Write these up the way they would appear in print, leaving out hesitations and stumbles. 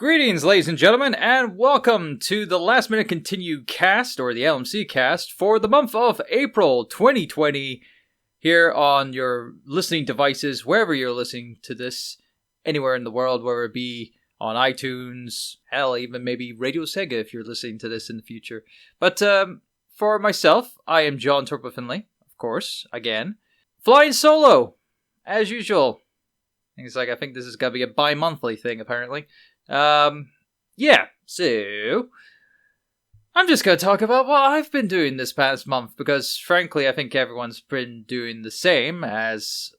Greetings, ladies and gentlemen, and welcome to the Last Minute Continue cast, or the LMC cast, for the month of April 2020, here on your listening devices, wherever you're listening to this, anywhere in the world, whether it be on iTunes, hell, even maybe Radio Sega if you're listening to this in the future. But for myself, I am John Turbo Finley, of course, again, flying solo, as usual. I think this is going to be a bi-monthly thing, apparently. So I'm just going to talk about what I've been doing this past month, because frankly, I think everyone's been doing the same as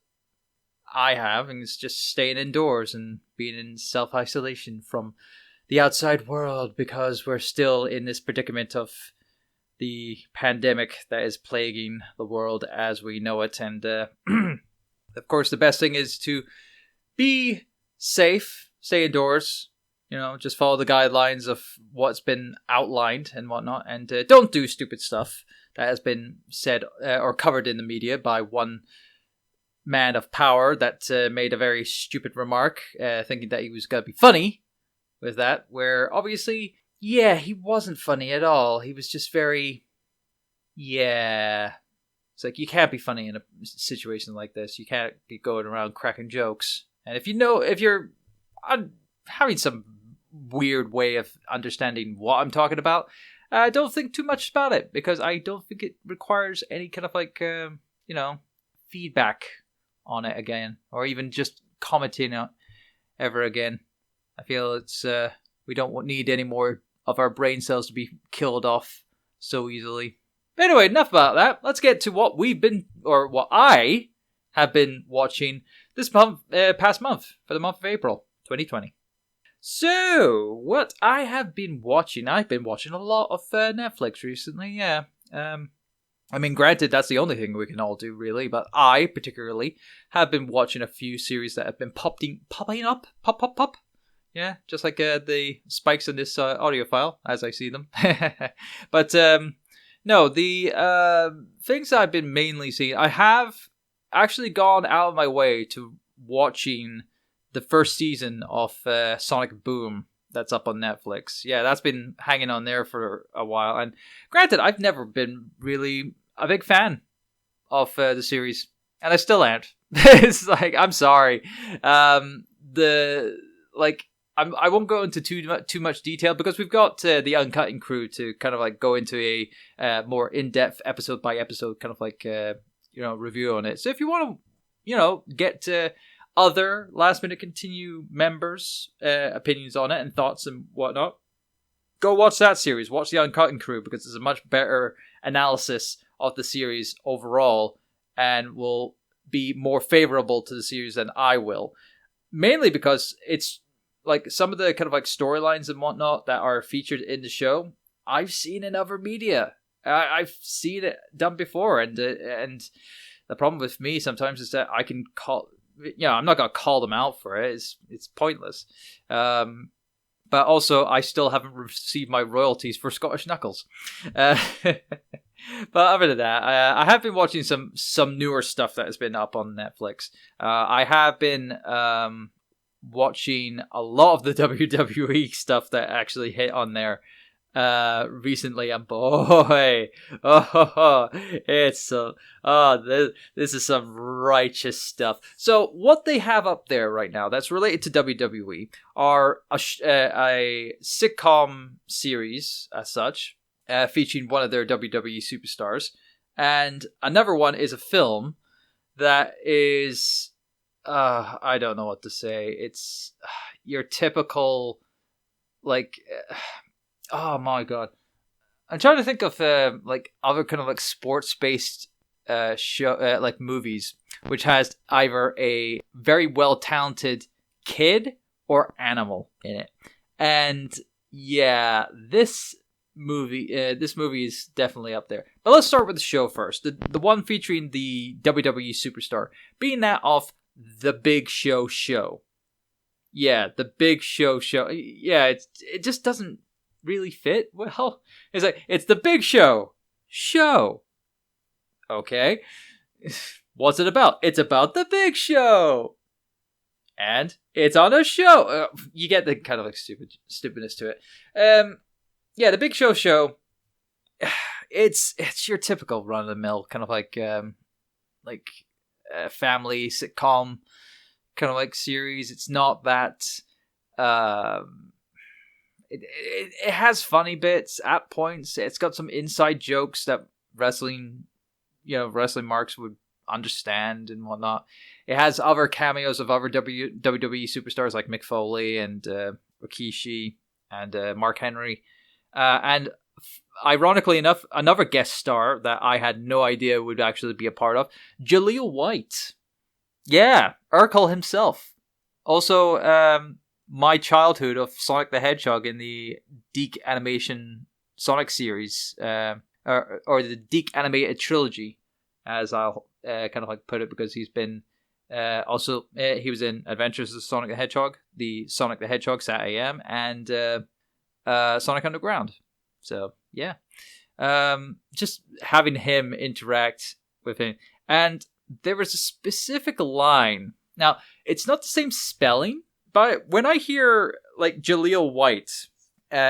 I have, and it's just staying indoors and being in self-isolation from the outside world, because we're still in this predicament of the pandemic that is plaguing the world as we know it. And, of course, the best thing is to be safe, stay indoors. Just follow the guidelines of what's been outlined and whatnot, and don't do stupid stuff that has been said or covered in the media by one man of power that made a very stupid remark, thinking that he was going to be funny with that, where obviously, he wasn't funny at all. He was just very, It's like, you can't be funny in a situation like this. You can't be going around cracking jokes. And if you're having some weird way of understanding what I'm talking about, don't think too much about it, because I don't think it requires any kind of feedback on it again, or even just commenting on ever again. I feel it's we don't need any more of our brain cells to be killed off so easily. But anyway, enough about that. Let's get to what I have been watching this past month, for the month of April 2020. So, what I have been watching, I've been watching a lot of Netflix recently, granted, that's the only thing we can all do, really, but I, particularly, have been watching a few series that have been popping up, pop. Yeah, just like the spikes in this audio file, as I see them. But, no, the things I've been mainly seeing, I have actually gone out of my way to watching the first season of Sonic Boom that's up on Netflix. Yeah, that's been hanging on there for a while. And granted, I've never been really a big fan of the series, and I still aren't. It's like, I'm sorry. I won't go into too much detail, because we've got the Uncutting crew to kind of go into a more in-depth episode by episode kind of review on it. So if you want to get other Last Minute Continue members' opinions on it and thoughts and whatnot, go watch that series. Watch the Uncutting crew, because it's a much better analysis of the series overall, and will be more favorable to the series than I will. Mainly because it's some of the kind of storylines and whatnot that are featured in the show, I've seen in other media. I've seen it done before, and the problem with me sometimes is that I can I'm not going to call them out for it. It's pointless. But also, I still haven't received my royalties for Scottish Knuckles. But other than that, I have been watching some newer stuff that has been up on Netflix. I have been watching a lot of the WWE stuff that actually hit on there recently, and boy, this is some righteous stuff. So what they have up there right now that's related to WWE are a sitcom series as such, featuring one of their WWE superstars, and another one is a film that is I don't know what to say. It's your typical oh my god, I'm trying to think of other kind of sports-based show movies, which has either a very well-talented kid or animal in it. And yeah, this movie is definitely up there. But let's start with the show first. The one featuring the WWE superstar, being that of The Big Show show. Yeah, The Big Show show. Yeah, it just doesn't really fit. Well, it's The Big Show show. Okay. What's it about? It's about The Big Show. and it's on a show. You get the kind of like stupidness to it. Yeah, the Big Show. It's your typical run of the mill kind of like family sitcom kind of like series. It's not that. It has funny bits at points. It's got some inside jokes that wrestling marks would understand and whatnot. It has other cameos of other WWE superstars like Mick Foley and Rikishi and Mark Henry. And ironically enough, another guest star that I had no idea would actually be a part of, Jaleel White. Yeah, Urkel himself. Also, my childhood of Sonic the Hedgehog in the DiC Animation Sonic series, or the DiC Animated Trilogy, as I'll kind of like put it, because he's been also he was in Adventures of Sonic the Hedgehog, the Sonic the Hedgehog Sat AM, and Sonic Underground. So yeah, just having him interact with him, and there was a specific line. Now it's not the same spelling, but when I hear like Jaleel White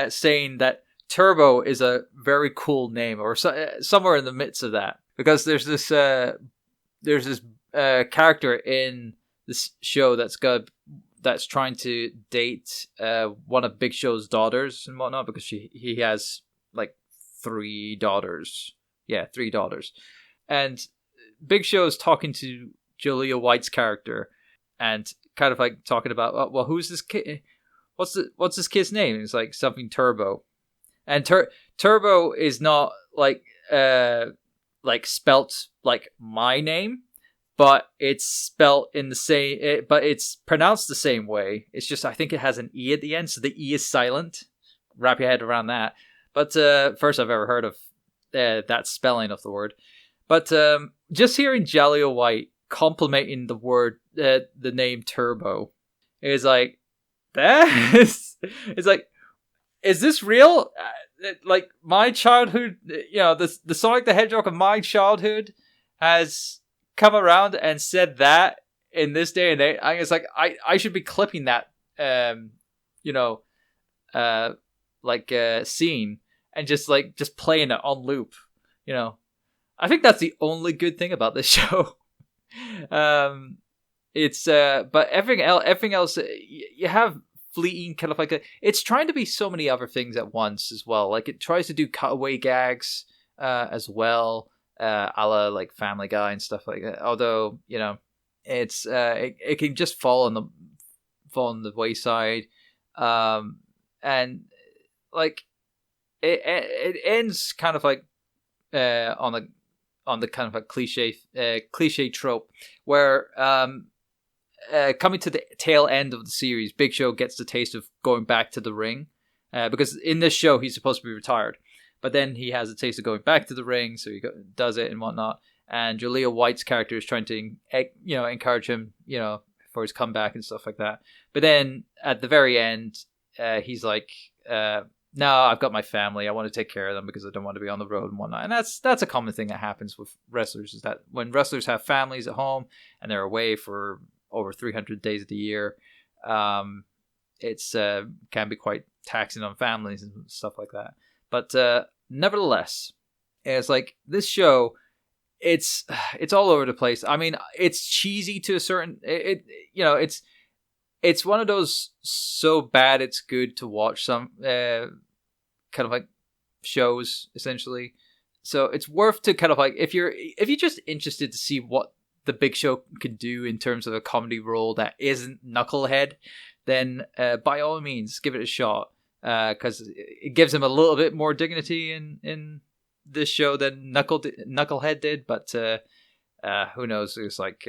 saying that Turbo is a very cool name, or somewhere in the midst of that, because there's this character in this show that's trying to date one of Big Show's daughters and whatnot, because he has like 3 daughters. Yeah, 3 daughters. And Big Show is talking to Jaleel White's character and kind of like talking about, well, who's this kid? What's this kid's name? And it's like something Turbo. And Turbo is not like spelt like my name, but it's spelt in the same, but it's pronounced the same way. It's just, I think it has an E at the end, so the E is silent. Wrap your head around that. But first I've ever heard of that spelling of the word. But just hearing Jaleel White complimenting the word, the name Turbo, is like, it's like, is this real? Like, my childhood, the Sonic the Hedgehog of my childhood has come around and said that in this day and age. It's like, I should be clipping that, scene and just playing it on loop. I think that's the only good thing about this show. But everything else, you have fleeting kind of like it's trying to be so mmany other things at once as well. Like, it tries to do cutaway gags as well, a la like Family Guy and stuff like that. Although it's it can just fall on the wayside, and like it ends kind of like on the kind of a cliche trope where coming to the tail end of the series, Big Show gets the taste of going back to the ring, because in this show he's supposed to be retired, but then he has a taste of going back to the ring, so he does it and whatnot. And Jaleel White's character is trying to encourage him for his comeback and stuff like that. But then at the very end, he's like, no, I've got my family. I want to take care of them because I don't want to be on the road and whatnot. And that's a common thing that happens with wrestlers, is that when wrestlers have families at home and they're away for over 300 days of the year, it's can be quite taxing on families and stuff like that. But nevertheless, it's like this show, it's all over the place. I mean, it's cheesy to a certain it's one of those so bad it's good to watch some kind of like shows, essentially. So it's worth to kind of like, if you're just interested to see what the Big Show can do in terms of a comedy role that isn't Knucklehead, then by all means give it a shot, because it gives him a little bit more dignity in this show than Knucklehead did. But who knows? It's like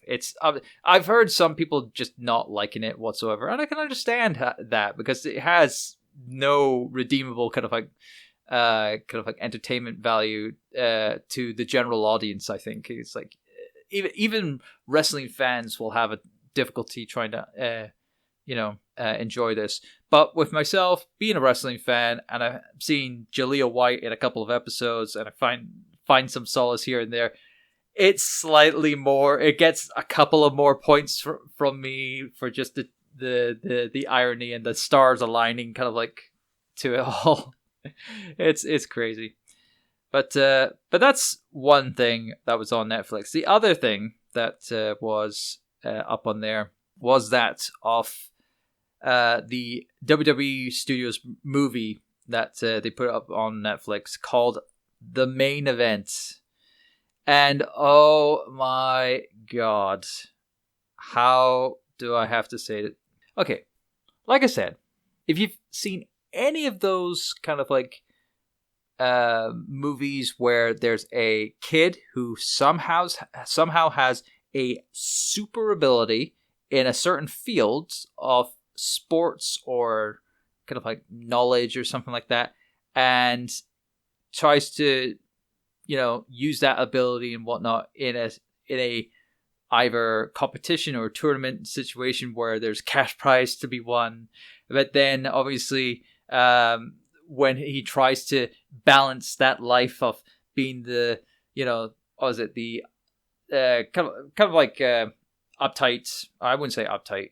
it's I've heard some people just not liking it whatsoever, and I can understand that, because it has no redeemable kind of like entertainment value to the general audience. I think it's like even wrestling fans will have a difficulty trying to enjoy this. But with myself being a wrestling fan, and I've seen Jaleel White in a couple of episodes, and I find some solace here and there, it's slightly more. It gets a couple of more points from me for just the irony and the stars aligning, kind of like to it all. It's crazy, but that's one thing that was on Netflix. The other thing that was up on there was that of the WWE Studios movie that they put up on Netflix called The Main Event. And oh my god, how do I have to say it? Okay, like I said, if you've seen any of those kind of like movies where there's a kid who somehow has a super ability in a certain field of sports or kind of like knowledge or something like that, and tries to use that ability and whatnot in a either competition or tournament situation where there's cash prize to be won. But then obviously when he tries to balance that life of being the what was it, the kind of like uptight, I wouldn't say uptight,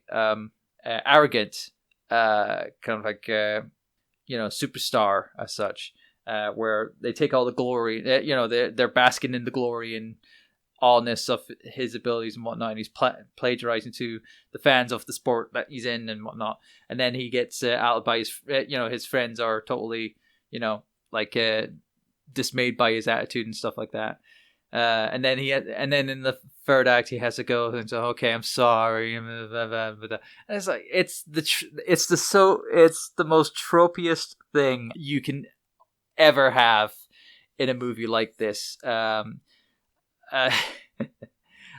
arrogant, kind of like superstar as such, where they take all the glory, they're basking in the glory and allness of his abilities and whatnot, and he's plagiarizing to the fans of the sport that he's in and whatnot, and then he gets out by his his friends are totally dismayed by his attitude and stuff like that, and then in the third act he has to go and say, okay, I'm sorry, and it's like it's the most tropiest thing you can ever have in a movie like this.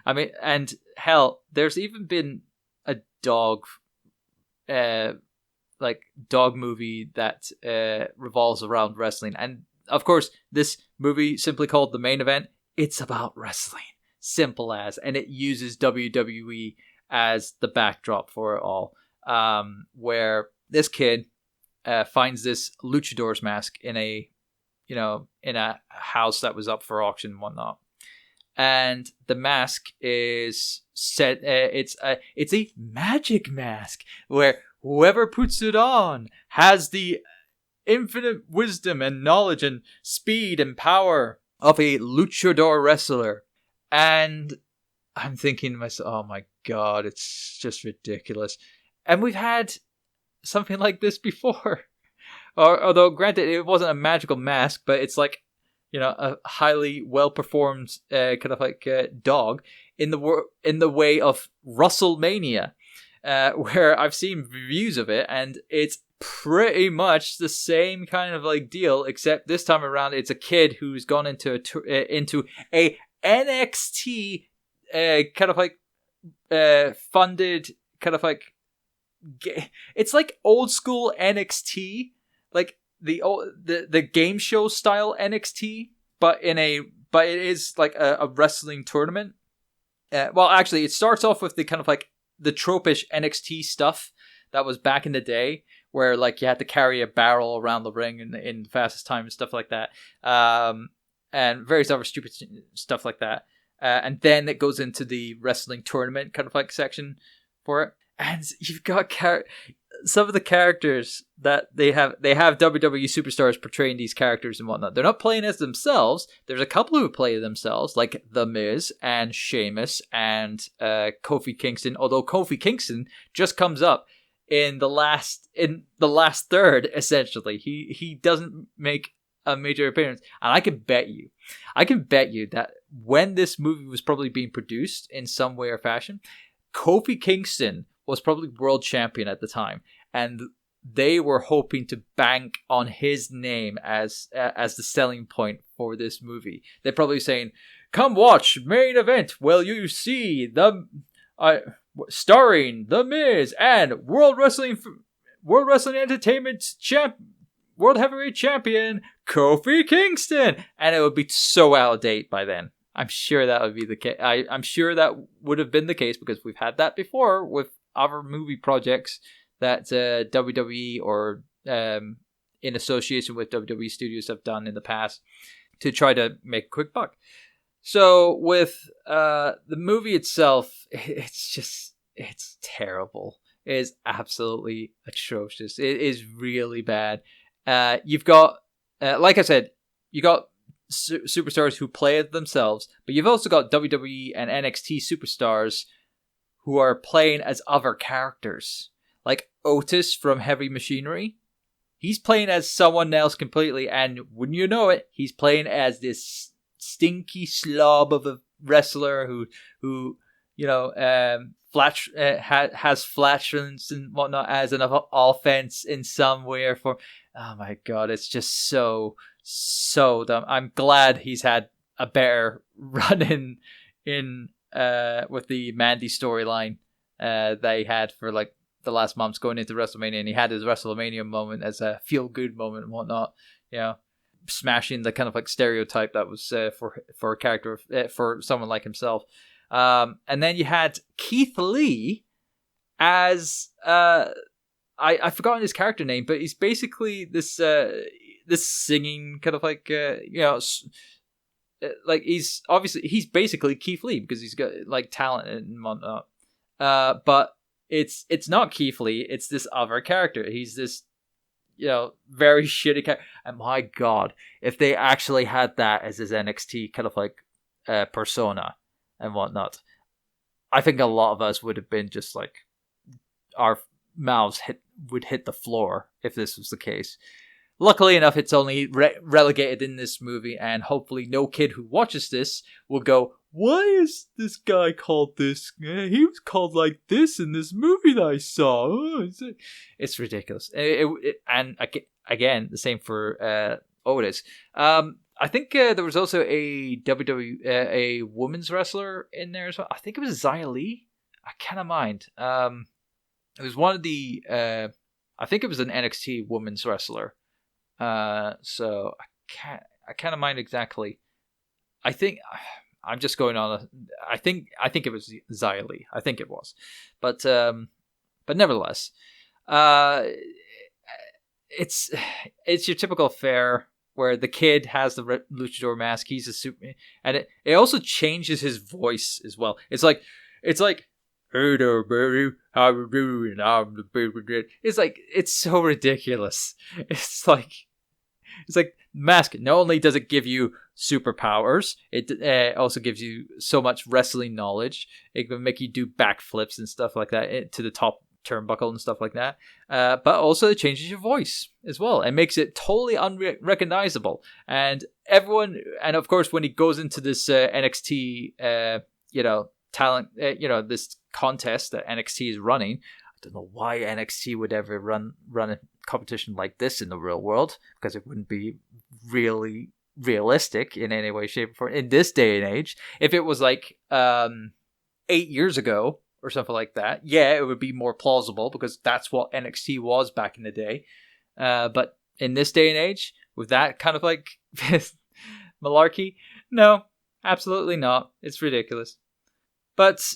I mean, and hell, there's even been a dog movie that revolves around wrestling, and of course this movie, simply called The Main Event, it's about wrestling, simple as, and it uses WWE as the backdrop for it all, where this kid finds this luchador's mask in a house that was up for auction and whatnot, and the mask is set. It's a magic mask where whoever puts it on has the infinite wisdom and knowledge and speed and power of a luchador wrestler. And I'm thinking to myself, oh my god, it's just ridiculous. And we've had something like this before. Although, granted, it wasn't a magical mask, but it's like, a highly well-performed kind of like dog in the way of WrestleMania, where I've seen reviews of it, and it's pretty much the same kind of like deal, except this time around it's a kid who's gone into a NXT kind of like funded kind of like it's like old school NXT, like the game show style NXT, but it is like a wrestling tournament. Well, actually, it starts off with the kind of like the tropish NXT stuff that was back in the day, where like you had to carry a barrel around the ring in the fastest time and stuff like that, and various other stupid stuff like that. And then it goes into the wrestling tournament kind of like section for it, and you've got some of the characters that they have WWE superstars portraying these characters and whatnot. They're not playing as themselves. There's a couple who play themselves, like The Miz and Sheamus and Kofi Kingston. Although Kofi Kingston just comes up in the last third, essentially. He doesn't make a major appearance, and I can bet you that when this movie was probably being produced in some way or fashion, Kofi Kingston was probably world champion at the time, and they were hoping to bank on his name as the selling point for this movie. They're probably saying, "Come watch Main Event. Well, you see the starring The Miz and World Wrestling Entertainment World Heavyweight Champion Kofi Kingston," and it would be so out of date by then. I'm sure that would be the case. I'm sure that would have been the case, because we've had that before with other movie projects that WWE or in association with WWE Studios have done in the past to try to make a quick buck. So with the movie itself, it's terrible. It is absolutely atrocious. It is really bad. You've got, like I said, you got superstars who play it themselves, but you've also got WWE and NXT superstars who are playing as other characters. Like Otis from Heavy Machinery. He's playing as someone else completely, and wouldn't you know it, he's playing as this stinky slob of a wrestler who has flatulence and whatnot as an offense in some way or form. Oh my god, it's just so dumb. I'm glad he's had a better run in with the Mandy storyline they had for like the last months going into WrestleMania, and he had his WrestleMania moment as a feel good moment and whatnot. Smashing the kind of like stereotype that was for a character for someone like himself. And then you had Keith Lee as I've forgotten his character name, but he's basically this singing kind of like like he's basically Keith Lee because he's got like talent and whatnot. But it's not Keith Lee, it's this other character. He's this very shitty character. And my god, if they actually had that as his NXT kind of like persona and whatnot, I think a lot of us would have been just like, our mouths would hit the floor if this was the case. Luckily enough, it's only relegated in this movie, and hopefully no kid who watches this will go, why is this guy called this? He was called like this in this movie that I saw. Oh, it's ridiculous. And again, the same for Otis. I think there was also a a women's wrestler in there as well. I think it was Xia Li. I cannot mind. It was one of the. I think it was an NXT women's wrestler. So I can't mind exactly. I think I'm just going on. I think it was Xia Li. I think it was, but nevertheless, it's your typical fare where the kid has the luchador mask. He's a super, and it also changes his voice as well. It's like, hey there, baby, how you doing? I'm the baby. It's like, it's so ridiculous. It's like mask. Not only does it give you superpowers, it also gives you so much wrestling knowledge. It can make you do backflips and stuff like that to the top turnbuckle and stuff like that. But also it changes your voice as well and makes it totally unrecognizable. And everyone, and of course, when he goes into this NXT, talent, this contest that NXT is running. I don't know why NXT would ever run a competition like this in the real world, because it wouldn't be really realistic in any way, shape, or form in this day and age. If it was like 8 years ago or something like that, yeah, it would be more plausible because that's what NXT was back in the day. But in this day and age, with that kind of like malarkey, no, absolutely not. It's ridiculous. But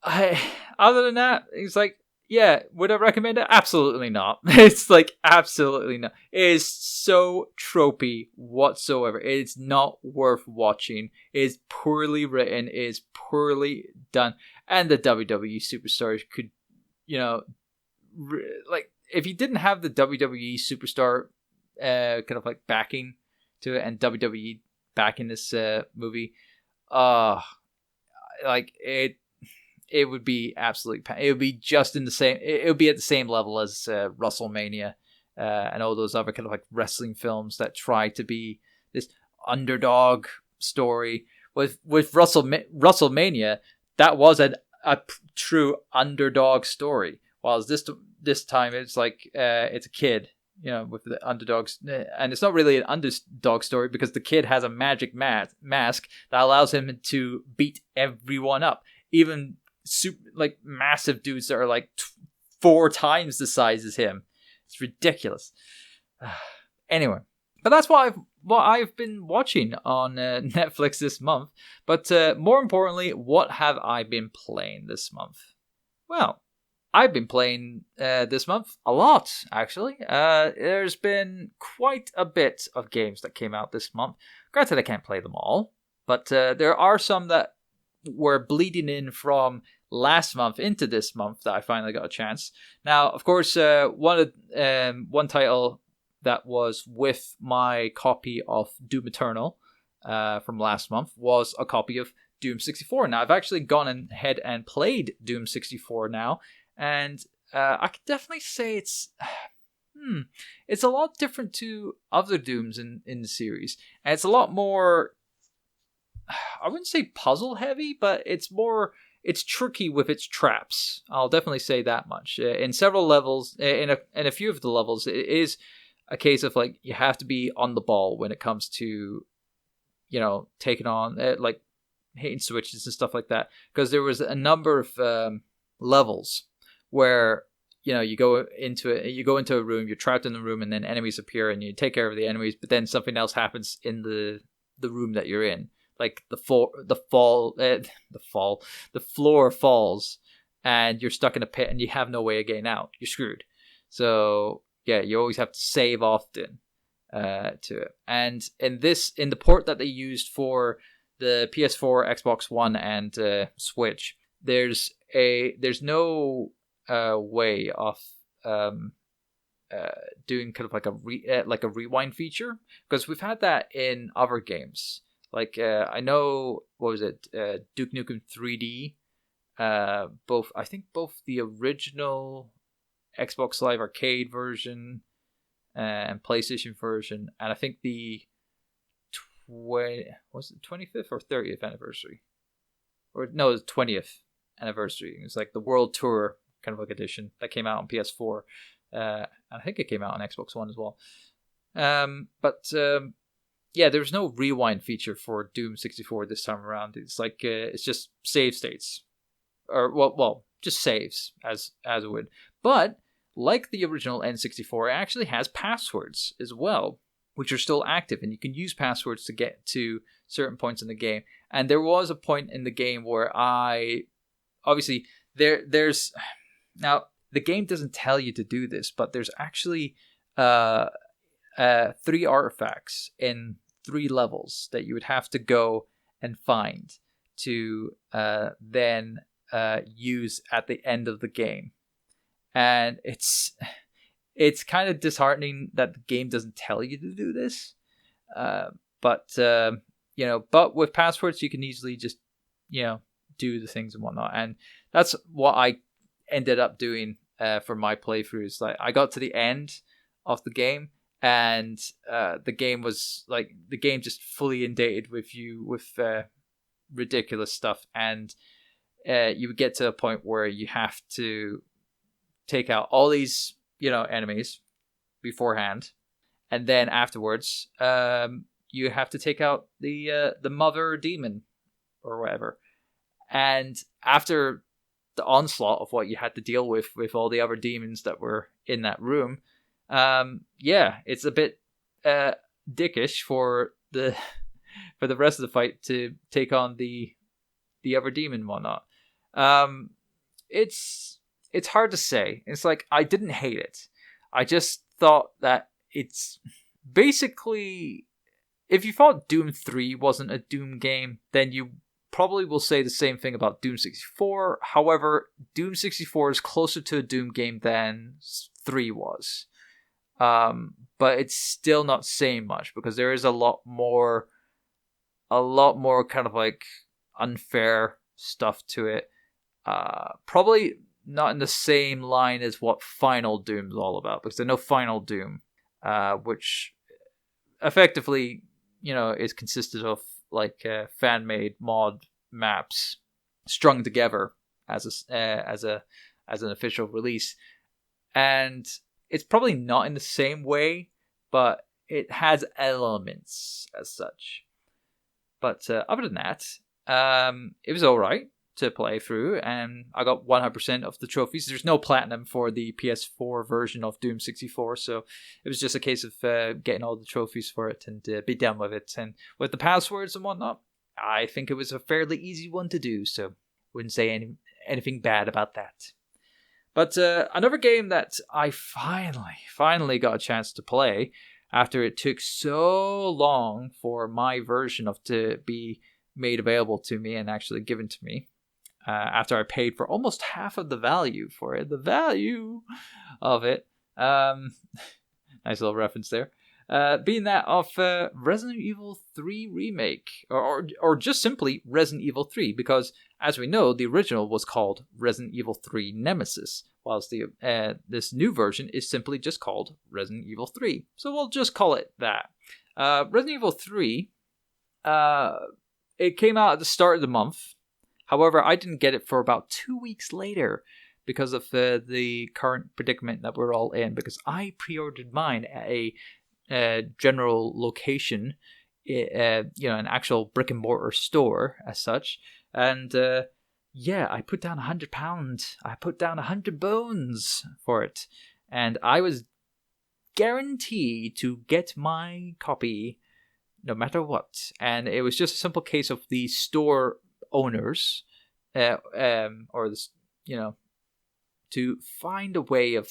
other than that, it's like, yeah, would I recommend it? Absolutely not. It's like, absolutely not. It is so tropey whatsoever. It's not worth watching. It is poorly written. It is poorly done. And the WWE superstars could, like, if you didn't have the WWE superstar kind of like backing to it, and WWE backing this movie, like it would be absolutely. It would be just in the same. It would be at the same level as WrestleMania and all those other kind of like wrestling films that try to be this underdog story. With WrestleMania, that was a true underdog story. While this time it's like it's a kid, with the underdogs, and it's not really an underdog story because the kid has a magic mask that allows him to beat everyone up, even like massive dudes that are like 4 times the size as him. It's ridiculous. Anyway, but that's what I've been watching on Netflix this month. But more importantly, what have I been playing this month? Well, I've been playing this month a lot, actually. There's been quite a bit of games that came out this month. Granted, I can't play them all, But there are some that were bleeding in from last month into this month that I finally got a chance. Now, of course, one title that was with my copy of Doom Eternal from last month was a copy of Doom 64. Now, I've actually gone ahead and played Doom 64 now, and I could definitely say it's a lot different to other Dooms in the series, and it's a lot more, I wouldn't say puzzle heavy, but it's tricky with its traps. I'll definitely say that much. In several levels, in a few of the levels, it is a case of like you have to be on the ball when it comes to, taking on like hitting switches and stuff like that. Because there was a number of levels where you go into a room, you're trapped in the room, and then enemies appear, and you take care of the enemies, but then something else happens in the room that you're in. Like the floor falls, and you're stuck in a pit, and you have no way of getting out. You're screwed. So yeah, you always have to save often to it. And in the port that they used for the PS4, Xbox One, and Switch, there's no way of doing kind of like a rewind feature, because we've had that in other games. Like, I know, what was it, Duke Nukem 3D, I think both the original Xbox Live Arcade version and PlayStation version, and I think the 25th or 30th anniversary? Or, no, it was 20th anniversary. It was like the World Tour kind of like edition that came out on PS4. And I think it came out on Xbox One as well. Yeah, there's no rewind feature for Doom 64 this time around. It's like it's just save states, or well, just saves as it would. But like the original N64, it actually has passwords as well, which are still active, and you can use passwords to get to certain points in the game. And there was a point in the game where there's now the game doesn't tell you to do this, but there's actually 3 artifacts in 3 levels that you would have to go and find to then use at the end of the game. And it's kind of disheartening that the game doesn't tell you to do this. But with passwords, you can easily just, do the things and whatnot. And that's what I ended up doing for my playthroughs. Like, I got to the end of the game, and the game just fully inundated with ridiculous stuff, and you would get to a point where you have to take out all these enemies beforehand, and then afterwards you have to take out the mother demon or whatever. And after the onslaught of what you had to deal with all the other demons that were in that room, it's a bit dickish for the rest of the fight to take on the other demon and whatnot. It's hard to say. It's like, I didn't hate it. I just thought that it's basically, if you thought Doom 3 wasn't a Doom game, then you probably will say the same thing about Doom 64. However, Doom 64 is closer to a Doom game than 3 was. But it's still not saying much, because there is a lot more kind of like unfair stuff to it. Probably not in the same line as what Final Doom's all about, because I know Final Doom, which effectively, is consisted of like fan-made mod maps strung together as an official release, and it's probably not in the same way, but it has elements as such. But other than that, it was all right to play through, and I got 100% of the trophies. There's no platinum for the PS4 version of Doom 64, so it was just a case of getting all the trophies for it and be done with it. And with the passwords and whatnot, I think it was a fairly easy one to do, so wouldn't say anything bad about that. But another game that I finally got a chance to play after it took so long for my version to be made available to me and actually given to me after I paid for almost half of the value for it. The value of it. Nice little reference there. Being that of Resident Evil 3 Remake, or just simply Resident Evil 3, because as we know, the original was called Resident Evil 3 Nemesis, whilst this new version is simply just called Resident Evil 3. So we'll just call it that. Resident Evil 3, it came out at the start of the month. However, I didn't get it for about 2 weeks later because of the current predicament that we're all in, because I pre-ordered mine at a general location, an actual brick and mortar store as such, and I put down £100. I put down 100 bones for it, and I was guaranteed to get my copy no matter what. And it was just a simple case of the store owners, to find a way of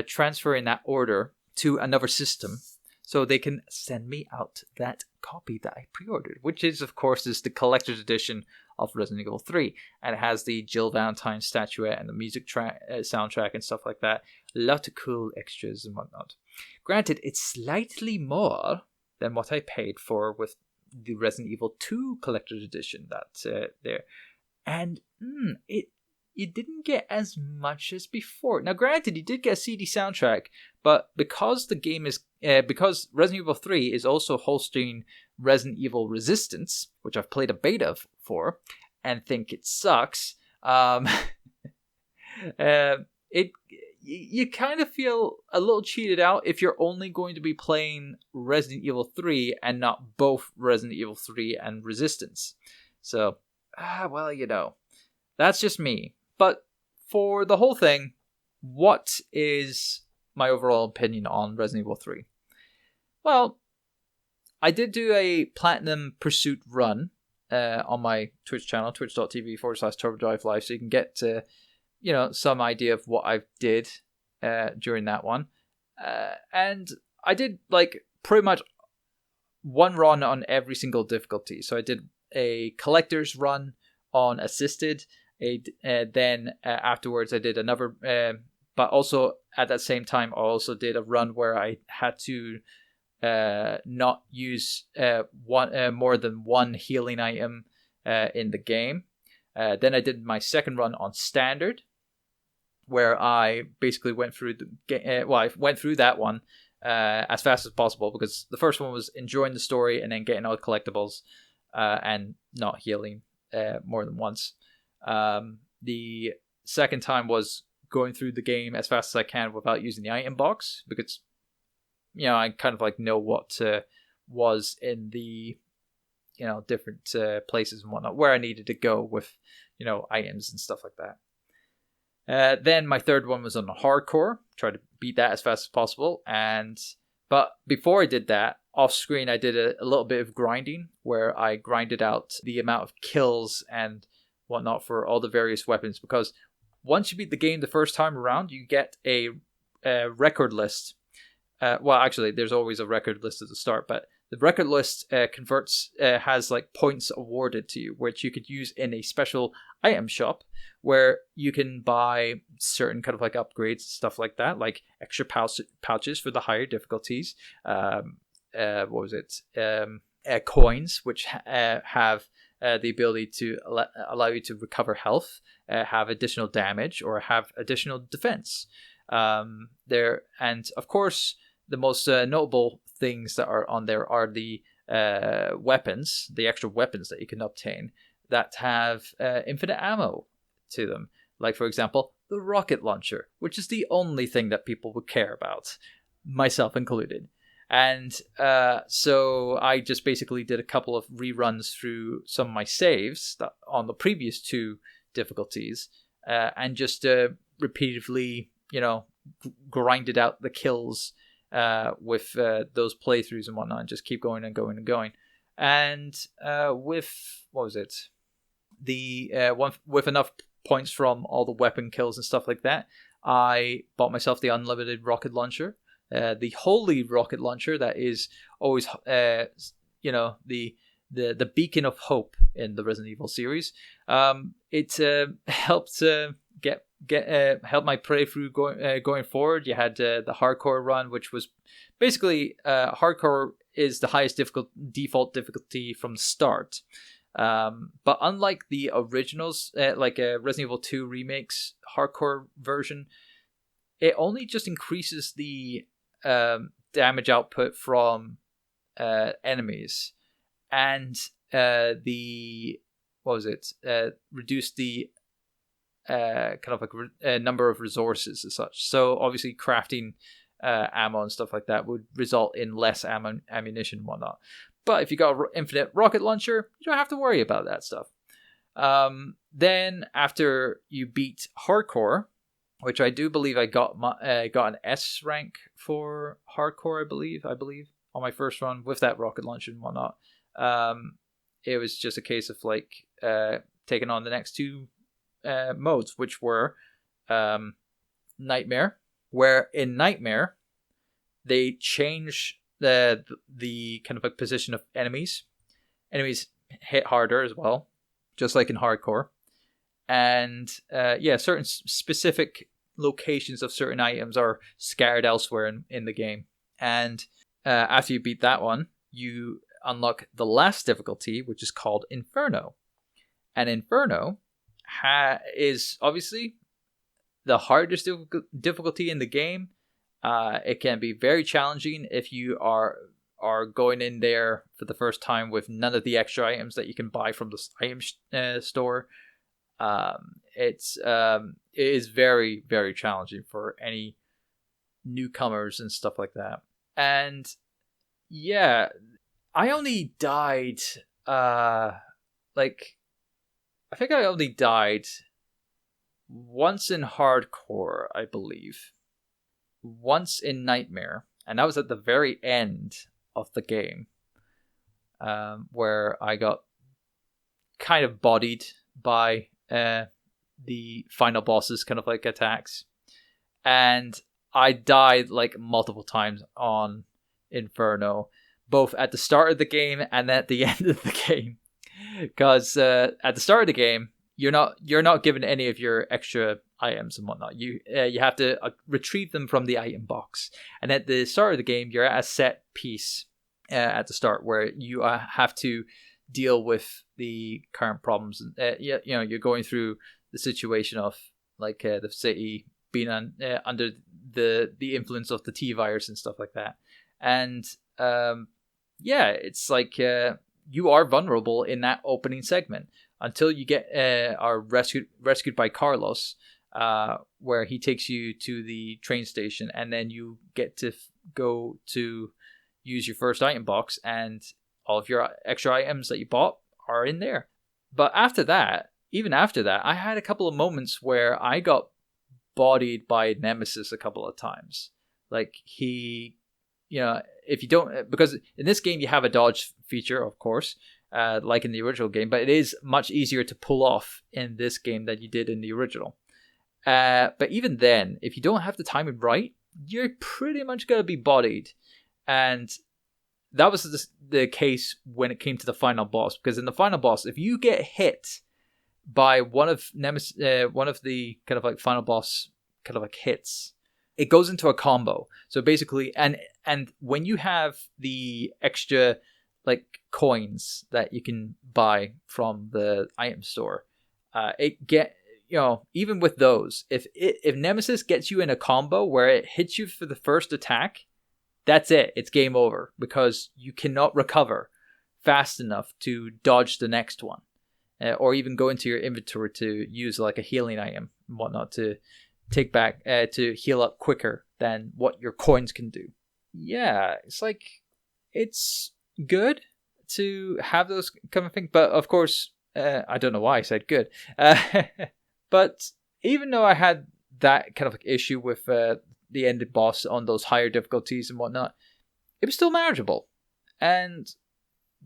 transferring that order to another system so they can send me out that copy that I pre-ordered, which is, of course, the collector's edition of Resident Evil 3, and it has the Jill Valentine statuette and the music soundtrack and stuff like that. A lot of cool extras and whatnot. Granted, it's slightly more than what I paid for with the Resident Evil 2 collector's edition that's there, and you didn't get as much as before. Now, granted, you did get a CD soundtrack, but because the game is because Resident Evil 3 is also hosting Resident Evil Resistance, which I've played a beta for and think it sucks. You kind of feel a little cheated out if you're only going to be playing Resident Evil 3 and not both Resident Evil 3 and Resistance. So, that's just me. But for the whole thing, what is my overall opinion on Resident Evil 3? Well, I did do a Platinum Pursuit run on my Twitch channel, twitch.tv/TurboDriveLive, so you can get some idea of what I did during that one. And I did pretty much one run on every single difficulty. So I did a collector's run on assisted. Then afterwards I did another, but also at that same time I also did a run where I had to not use more than one healing item in the game. Then I did my second run on standard, where I basically went through I went through that one as fast as possible, because the first one was enjoying the story and then getting all the collectibles and not healing more than once. The second time was going through the game as fast as I can without using the item box, because I kind of know what was in the different places and whatnot, where I needed to go with items and stuff like that. Then my third one was on the hardcore, try to beat that as fast as possible. But before I did that, off screen I did a little bit of grinding, where I grinded out the amount of kills and whatnot for all the various weapons, because once you beat the game the first time around, you get a record list. Actually, there's always a record list at the start, but the record list has points awarded to you, which you could use in a special item shop, where you can buy certain kind of upgrades and stuff like that, like extra pouches for the higher difficulties. Coins, which have the ability to allow you to recover health, have additional damage, or have additional defense. And of course, the most notable things that are on there are the weapons, the extra weapons that you can obtain that have infinite ammo to them. Like, for example, the rocket launcher, which is the only thing that people would care about, myself included. And so I just basically did a couple of reruns through some of my saves on the previous two difficulties, and just repeatedly, grinded out the kills with those playthroughs and whatnot, and just keep going and going and going. And with with enough points from all the weapon kills and stuff like that, I bought myself the unlimited rocket launcher. The holy rocket launcher that is always, the the beacon of hope in the Resident Evil series. It helped help my playthrough going forward. You had the hardcore run, which was basically hardcore is the highest default difficulty from the start. But unlike the originals, like Resident Evil 2 Remake's hardcore version, it only just increases the damage output from enemies, and reduce the kind of like number of resources as such. So obviously crafting ammo and stuff like that would result in less ammunition and whatnot. But if you got an infinite rocket launcher, you don't have to worry about that stuff. Then after you beat hardcore, which I do believe I got an S rank for hardcore, I believe on my first run with that rocket launcher and whatnot. It was just a case of like taking on the next two modes, which were Nightmare, where in Nightmare they change the kind of like position of enemies. Enemies hit harder as well, just like in hardcore. And certain specific locations of certain items are scattered elsewhere in the game. And after you beat that one, you unlock the last difficulty, which is called Inferno. And Inferno is obviously the hardest difficulty in the game. It can be very challenging if you are going in there for the first time with none of the extra items that you can buy from the item store. It is very, very challenging for any newcomers and stuff like that. And yeah, I only died I think I only died once in hardcore, I believe. Once in Nightmare, and that was at the very end of the game, where I got kind of bodied by the final boss's kind of like attacks, and I died like multiple times on Inferno, both at the start of the game and at the end of the game. Because at the start of the game, you're not given any of your extra items and whatnot. You have to retrieve them from the item box. And at the start of the game, you're at a set piece at the start where you have to deal with the current problems. You're going through the situation of like the city being under the influence of the T virus and stuff like that. And it's like you are vulnerable in that opening segment until you are rescued by Carlos, where he takes you to the train station, and then you get to go to use your first item box, and all of your extra items that you bought are in there. But even after that, I had a couple of moments where I got bodied by Nemesis a couple of times. Like if you don't, because in this game you have a dodge feature, of course, like in the original game, but it is much easier to pull off in this game than you did in the original. But even then, if you don't have the timing right, you're pretty much going to be bodied. And that was the case when it came to the final boss, because in the final boss, if you get hit by one of the kind of like final boss kind of like hits, it goes into a combo. So basically, and when you have the extra like coins that you can buy from the item store, even with those, if Nemesis gets you in a combo where it hits you for the first attack, that's it. It's game over, because you cannot recover fast enough to dodge the next one, or even go into your inventory to use like a healing item and whatnot to take back to heal up quicker than what your coins can do. Yeah, it's good to have those kind of things, but of course, I don't know why I said good. But even though I had that kind of like issue with the ended boss on those higher difficulties and whatnot, it was still manageable. And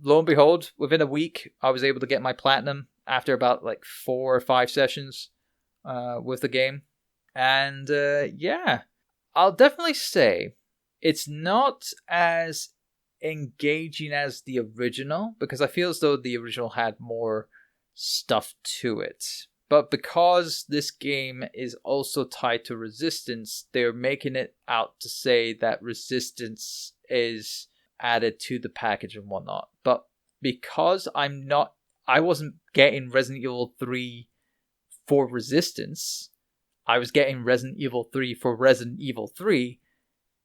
lo and behold, within a week, I was able to get my platinum after about like 4 or 5 sessions with the game. And I'll definitely say it's not as engaging as the original, because I feel as though the original had more stuff to it. But because this game is also tied to Resistance, they're making it out to say that Resistance is added to the package and whatnot. But because I wasn't getting Resident Evil 3 for Resistance, I was getting Resident Evil 3 for Resident Evil 3,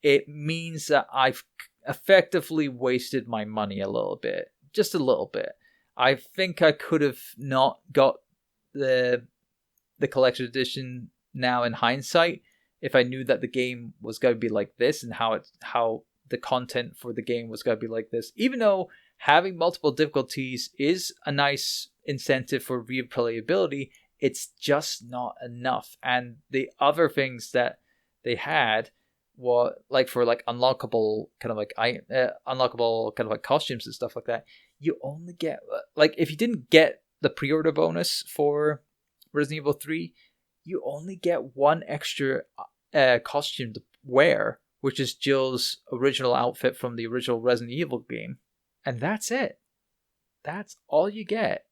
it means that I've effectively wasted my money a little bit. Just a little bit. I think I could have not got the collector's edition now in hindsight if I knew that the game was going to be like this and how the content for the game was going to be like this. Even though having multiple difficulties is a nice incentive for replayability, it's just not enough. And the other things that they had were for unlockable kind of costumes and stuff like that. You only get if you didn't get the pre-order bonus for Resident Evil 3, you only get one extra costume to wear, which is Jill's original outfit from the original Resident Evil game, and that's it. That's all you get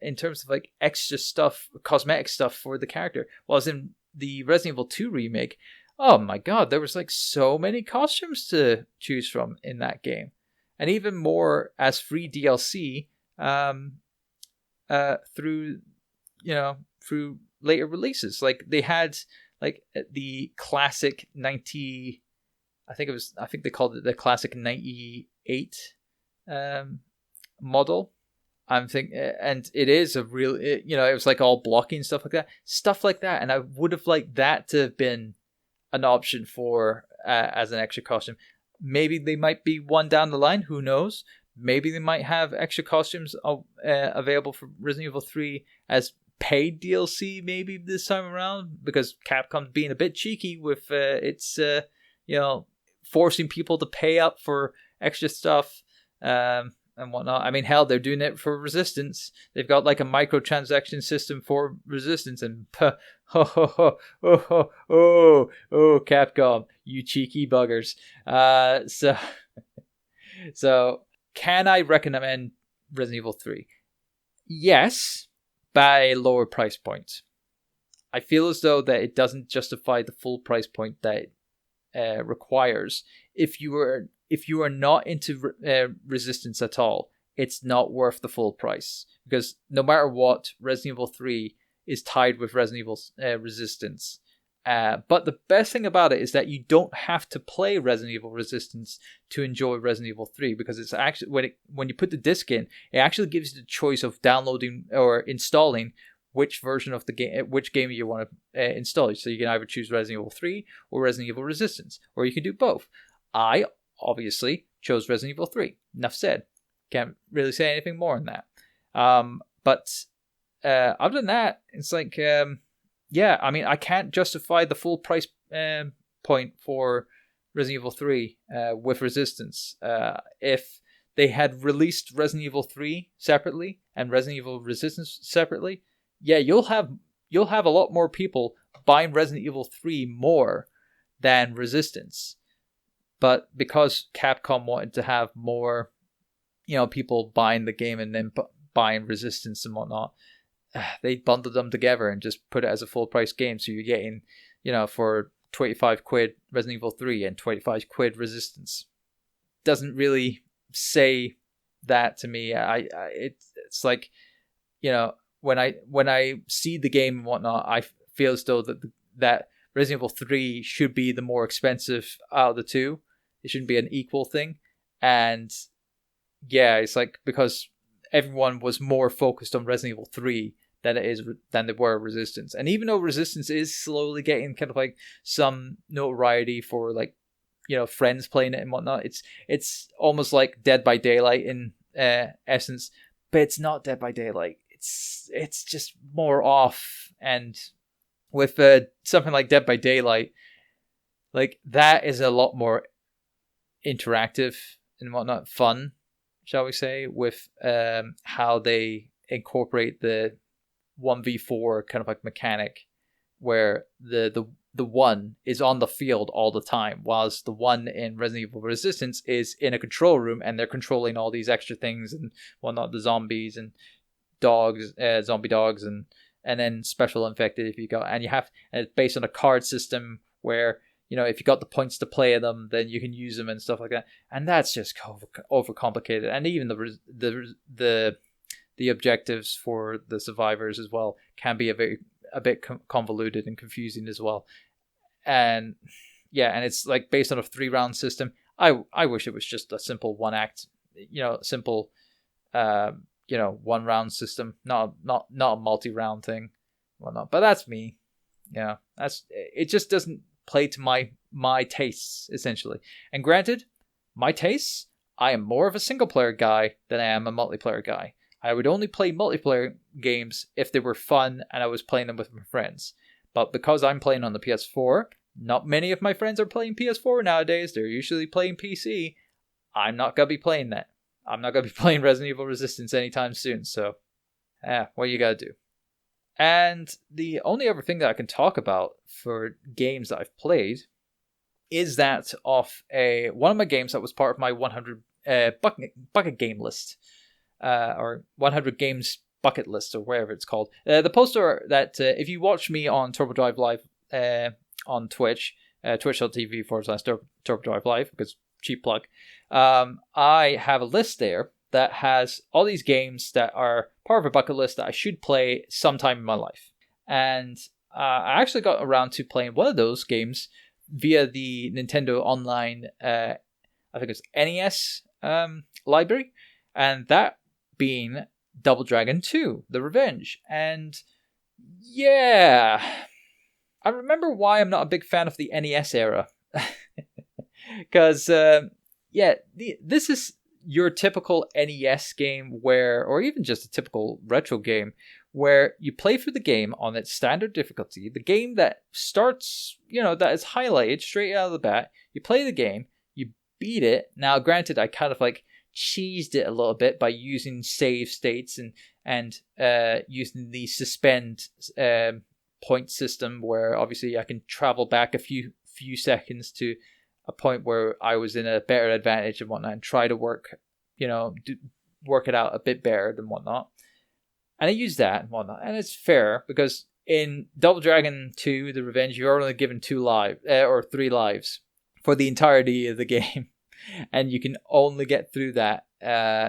in terms of extra stuff, cosmetic stuff for the character. Whereas in the Resident Evil 2 remake, oh my god, there was so many costumes to choose from in that game, and even more as free DLC through later releases. They had the classic 90, I think they called it the classic 98 model. And it is a real, it was all blocking stuff like that, and I would have liked that to have been an option for as an extra costume. Maybe they might be one down the line, who knows. Maybe they might have extra costumes available for Resident Evil 3 as paid DLC maybe this time around, because Capcom's being a bit cheeky with its forcing people to pay up for extra stuff and whatnot. I mean, hell, they're doing it for Resistance. They've got a microtransaction system for Resistance, and Capcom, you cheeky buggers. So can I recommend Resident Evil 3? Yes, by a lower price point. I feel as though that it doesn't justify the full price point that it requires. If you are not into Resistance at all, it's not worth the full price, because no matter what, Resident Evil 3 is tied with Resident Evil Resistance. But the best thing about it is that you don't have to play Resident Evil Resistance to enjoy Resident Evil 3, because it's actually when you put the disc in, it actually gives you the choice of downloading or installing which version of the game, which game you want to install. So you can either choose Resident Evil 3 or Resident Evil Resistance, or you can do both. I obviously chose Resident Evil 3. Enough said. Can't really say anything more on that. But other than that, it's yeah, I mean, I can't justify the full price point for Resident Evil 3 with Resistance. If they had released Resident Evil 3 separately and Resident Evil Resistance separately, yeah, you'll have a lot more people buying Resident Evil 3 more than Resistance. But because Capcom wanted to have more, people buying the game and then buying Resistance and whatnot, they bundled them together and just put it as a full price game. So you're getting, for 25 quid Resident Evil 3 and 25 quid Resistance. Doesn't really say that to me. It's when I see the game and whatnot, I feel as though that Resident Evil 3 should be the more expensive out of the two. It shouldn't be an equal thing. And yeah, it's because everyone was more focused on Resident Evil 3 than they were Resistance. And even though Resistance is slowly getting kind of some notoriety for friends playing it and whatnot, it's almost like Dead by Daylight in essence, but it's not Dead by Daylight. It's just more off. And with something like Dead by Daylight, that is a lot more interactive and whatnot, fun, shall we say, with how they incorporate the 1v4 kind of mechanic where the one is on the field all the time, whilst the one in Resident Evil Resistance is in a control room and they're controlling all these extra things and whatnot, the zombies and dogs, zombie dogs, and then special infected if you got, and it's based on a card system where, you know, if you got the points to play them, then you can use them and stuff like that. And that's just overcomplicated. And even the objectives for the survivors as well can be a bit convoluted and confusing as well. And yeah, and it's like based on a 3-round system. I wish it was just a simple 1-act, simple 1-round system, not a multi-round thing, whatnot. But that's me. Yeah, it just doesn't play to my tastes, essentially. And granted, my tastes, I am more of a single player guy than I am a multiplayer guy. I would only play multiplayer games if they were fun and I was playing them with my friends. But because I'm playing on the PS4, not many of my friends are playing PS4 nowadays. They're usually playing PC. I'm not going to be playing that. I'm not going to be playing Resident Evil Resistance anytime soon. So, what you got to do? And the only other thing that I can talk about for games that I've played is that of one of my games that was part of my 100 bucket game list, or 100 games bucket list, or whatever it's called. The poster that if you watch me on Turbo Drive Live on Twitch, twitch.tv/Turbo Drive Live, because cheap plug, I have a list there that has all these games that are part of a bucket list that I should play sometime in my life. And I actually got around to playing one of those games via the Nintendo Online, I think it's NES library, and that being Double Dragon 2, The Revenge. And yeah, I remember why I'm not a big fan of the NES era. Because, this is your typical NES game where, or even just a typical retro game, where you play through the game on its standard difficulty, the game that starts, that is highlighted straight out of the bat. You play the game, you beat it. Now, granted, I kind of like cheesed it a little bit by using save states and using the suspend point system, where obviously I can travel back a few seconds to a point where I was in a better advantage and whatnot, and try to work it out a bit better than whatnot. And I use that and whatnot, and it's fair because in Double Dragon 2, The Revenge, you're only given 3 lives for the entirety of the game, and you can only get through that.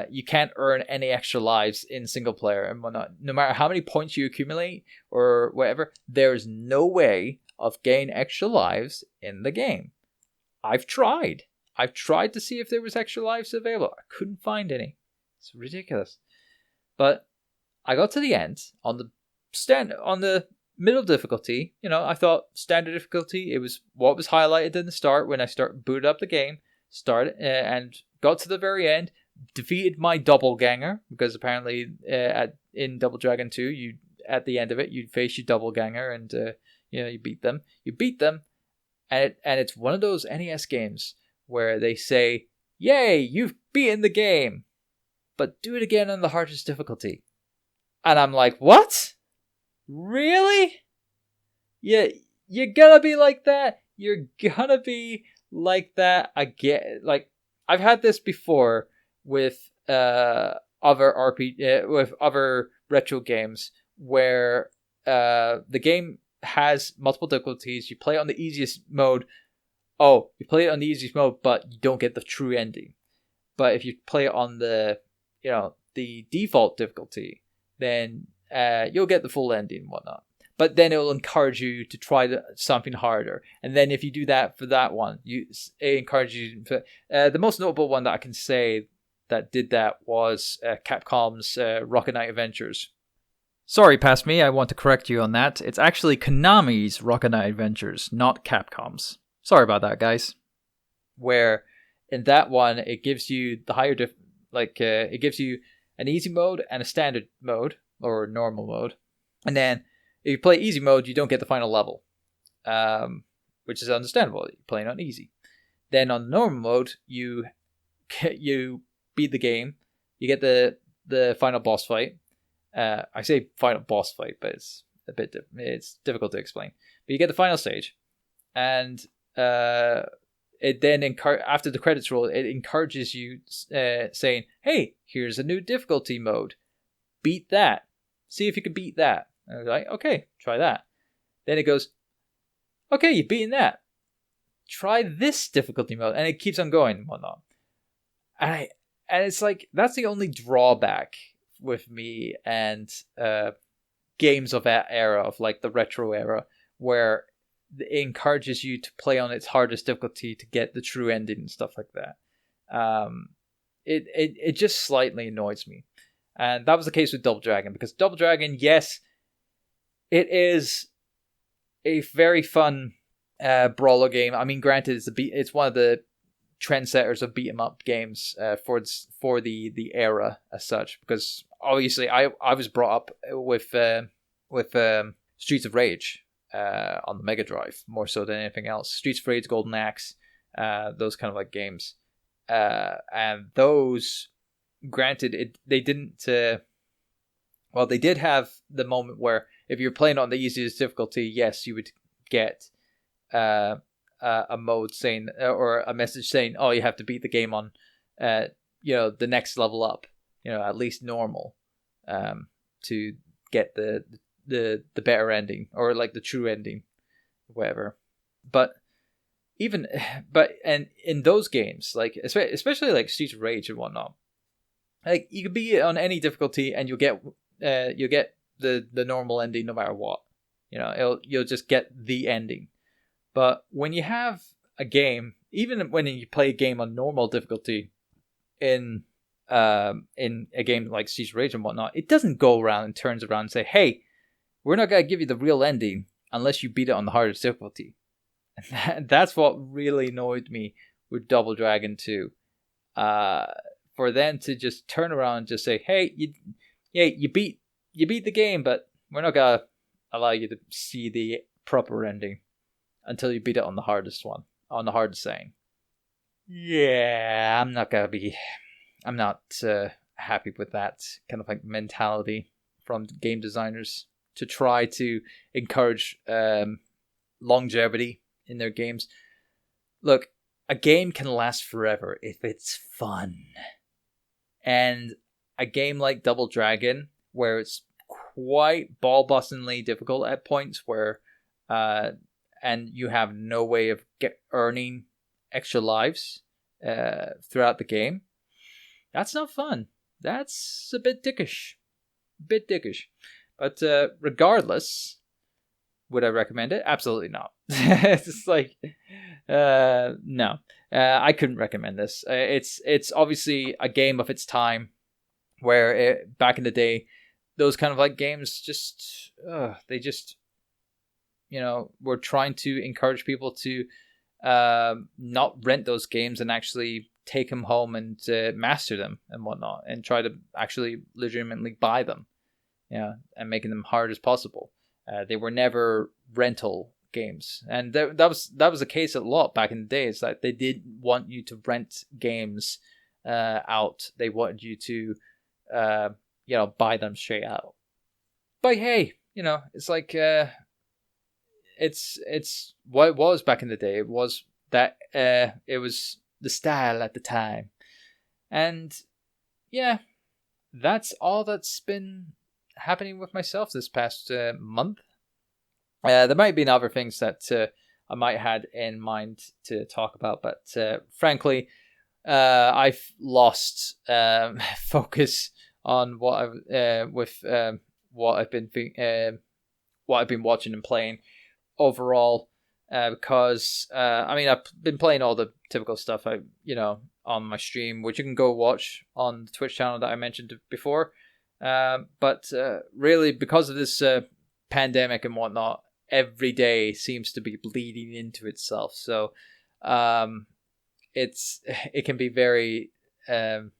You can't earn any extra lives in single player and whatnot. No matter how many points you accumulate or whatever, there's no way of gaining extra lives in the game. I've tried to see if there was extra lives available. I couldn't find any. It's ridiculous. But I got to the end on the middle difficulty. I thought standard difficulty. It was what was highlighted in the start when I booted up the game. Started and got to the very end. Defeated my doppelganger, because apparently in Double Dragon 2, at the end of it you face your doppelganger and you beat them. And it's one of those NES games where they say, "Yay, you've beaten the game, but do it again on the hardest difficulty." And I'm like, "What? Really? Yeah, you're gonna be like that? You're gonna be like that?" I get, like, I've had this before with other with other retro games where the game has multiple difficulties. You play it on the easiest mode. But you don't get the true ending. But if you play it on the default difficulty, then you'll get the full ending and whatnot. But then it will encourage you to try something harder. And then if you do that for that one, it encourages you. The most notable one that I can say that did that was Capcom's Rocket Knight Adventures. Sorry, past me, I want to correct you on that. It's actually Konami's Rocket Knight Adventures, not Capcom's. Sorry about that, guys. Where in that one, it gives you the higher it gives you an easy mode and a standard mode, or normal mode. And then if you play easy mode, you don't get the final level, which is understandable. You're playing on easy. Then on normal mode, you beat the game. You get the final boss fight. I say final boss fight, but it's difficult to explain. But you get the final stage, and it then after the credits roll, it encourages you, saying, "Hey, here's a new difficulty mode. Beat that. See if you can beat that." And I was like, "Okay, try that." Then it goes, "Okay, you've beaten that. Try this difficulty mode," and it keeps on going and whatnot. And it's like, that's the only drawback with me and games of that era, of like the retro era, where it encourages you to play on its hardest difficulty to get the true ending and stuff like that. It just slightly annoys me. And that was the case with Double Dragon, because Double Dragon, yes, it is a very fun brawler game. I mean, granted, it's one of the trendsetters of beat 'em up games for the era as such, because obviously I was brought up with Streets of Rage on the Mega Drive more so than anything else. Streets of Rage, Golden Axe, those kind of like games, and those, granted, they didn't. Well, they did have the moment where if you're playing on the easiest difficulty, yes, you would get a mode saying, or a message saying, "Oh, you have to beat the game on, the next level up, at least normal, to get the better ending, or like the true ending, whatever." And in those games, like especially like Streets of Rage and whatnot, like you could be on any difficulty and you'll get the normal ending no matter what. You'll just get the ending. But when you have a game, even when you play a game on normal difficulty in a game like Streets of Rage and whatnot, it doesn't go around and turns around and say, "Hey, we're not gonna give you the real ending unless you beat it on the hardest difficulty." And that's what really annoyed me with Double Dragon 2. For them to just turn around and just say, "Hey, you beat the game, but we're not gonna allow you to see the proper ending until you beat it on the hardest saying." Yeah, I'm not happy with that kind of like mentality from game designers to try to encourage longevity in their games. Look, a game can last forever if it's fun. And a game like Double Dragon, where it's quite ball-bustingly difficult at points, where and you have no way of earning extra lives throughout the game, that's not fun. That's a bit dickish. But regardless, would I recommend it? Absolutely not. It's just like, no. I couldn't recommend this. It's obviously a game of its time, where back in the day, those kind of like games just, they just, were trying to encourage people to not rent those games and actually take them home and master them and whatnot, and try to actually legitimately buy them, and making them hard as possible. They were never rental games, and that was the case a lot back in the day. It's like they didn't want you to rent games out. They wanted you to buy them straight out. But hey, it's like it's what it was back in the day. It was that it was the style at the time, and yeah, that's all that's been happening with myself this past month. There might be other things that I might had in mind to talk about, but frankly, I've lost focus on what I've been watching and playing overall, because I've been playing all the typical stuff on my stream, which you can go watch on the Twitch channel that I mentioned before. But really, because of this pandemic and whatnot, every day seems to be bleeding into itself. So it can be very, shall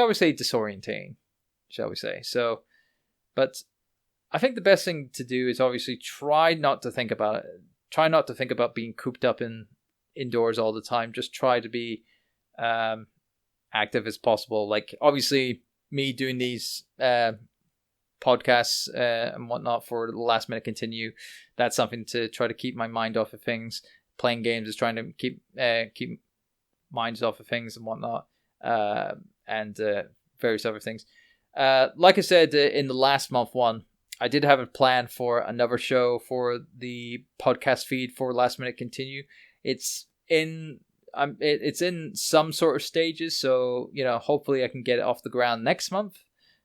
we say, disorientating, shall we say. So, but I think the best thing to do is obviously try not to think about it. Try not to think about being cooped up indoors all the time. Just try to be active as possible. Like, obviously, me doing these podcasts podcasts and whatnot for the Last Minute Continue. That's something to try to keep my mind off of things. Playing games is trying to keep minds off of things and whatnot, and various other things. Like I said in the last month one, I did have a plan for another show for the podcast feed for Last Minute Continue. It's in some sort of stages, so hopefully I can get it off the ground next month.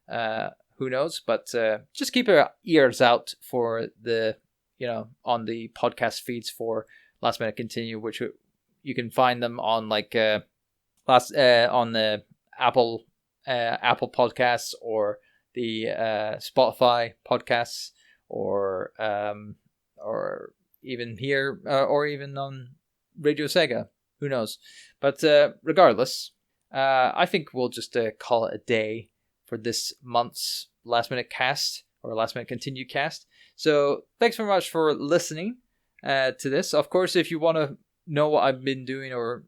Who knows? But just keep your ears out for the on the podcast feeds for Last Minute Continue, which you can find them on like on the Apple Podcasts or the Spotify podcasts, or even here, or even on Radio Sega. Who knows? But regardless, I think we'll just call it a day for this month's Last Minute Cast, or Last Minute Continue cast. So thanks very much for listening to this. Of course, if you want to know what I've been doing or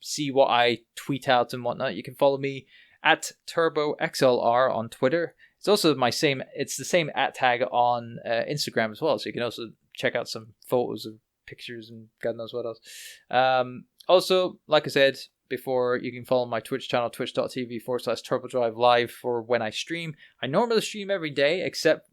see what I tweet out and whatnot, you can follow me at TurboXLR on Twitter. It's also it's the same @ tag on Instagram as well, so you can also check out some photos of pictures and God knows what else. Also, like I said before, you can follow my Twitch channel, twitch.tv/TurboDrive Live, for when I stream. I normally stream every day, except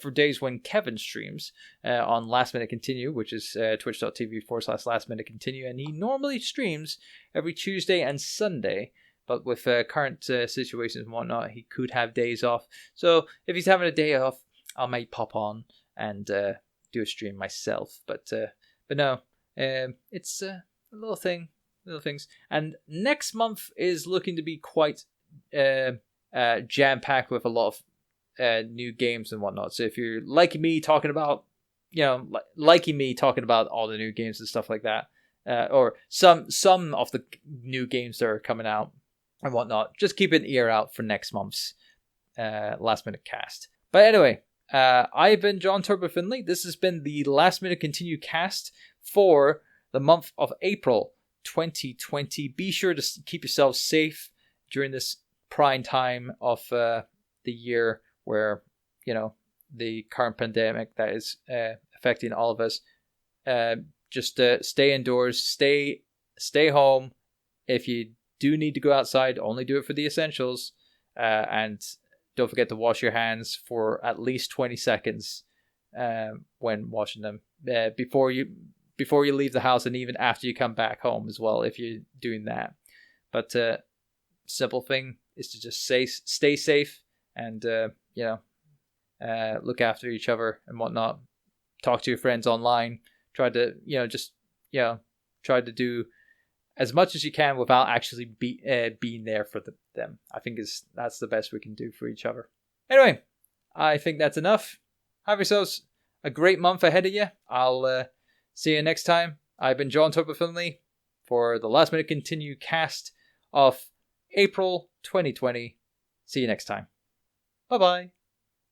for days when Kevin streams on Last Minute Continue, which is twitch.tv/Last Minute Continue, and he normally streams every Tuesday and Sunday. But with current situations and whatnot, he could have days off. So if he's having a day off, I might pop on and do a stream myself. But no, it's a little things. And next month is looking to be quite jam-packed with a lot of new games and whatnot. So if you're liking me talking about, liking me talking about all the new games and stuff like that, or some of the new games that are coming out and whatnot, just keep an ear out for next month's Last Minute Cast. But anyway, I've been John Turbo Finley. This has been the Last Minute Continue cast for the month of April 2020. Be sure to keep yourselves safe during this prime time of the year where, the current pandemic that is affecting all of us. Just stay indoors, stay home. If you do need to go outside, only do it for the essentials, and don't forget to wash your hands for at least 20 seconds when washing them before you leave the house, and even after you come back home as well, if you're doing that. But simple thing is to just stay safe and look after each other and whatnot. Talk to your friends online. Try to try to do as much as you can without actually being there for them. I think that's the best we can do for each other. Anyway, I think that's enough. Have yourselves a great month ahead of you. I'll see you next time. I've been John Turbo Finley for the Last Minute Continue cast of April 2020. See you next time. Bye-bye.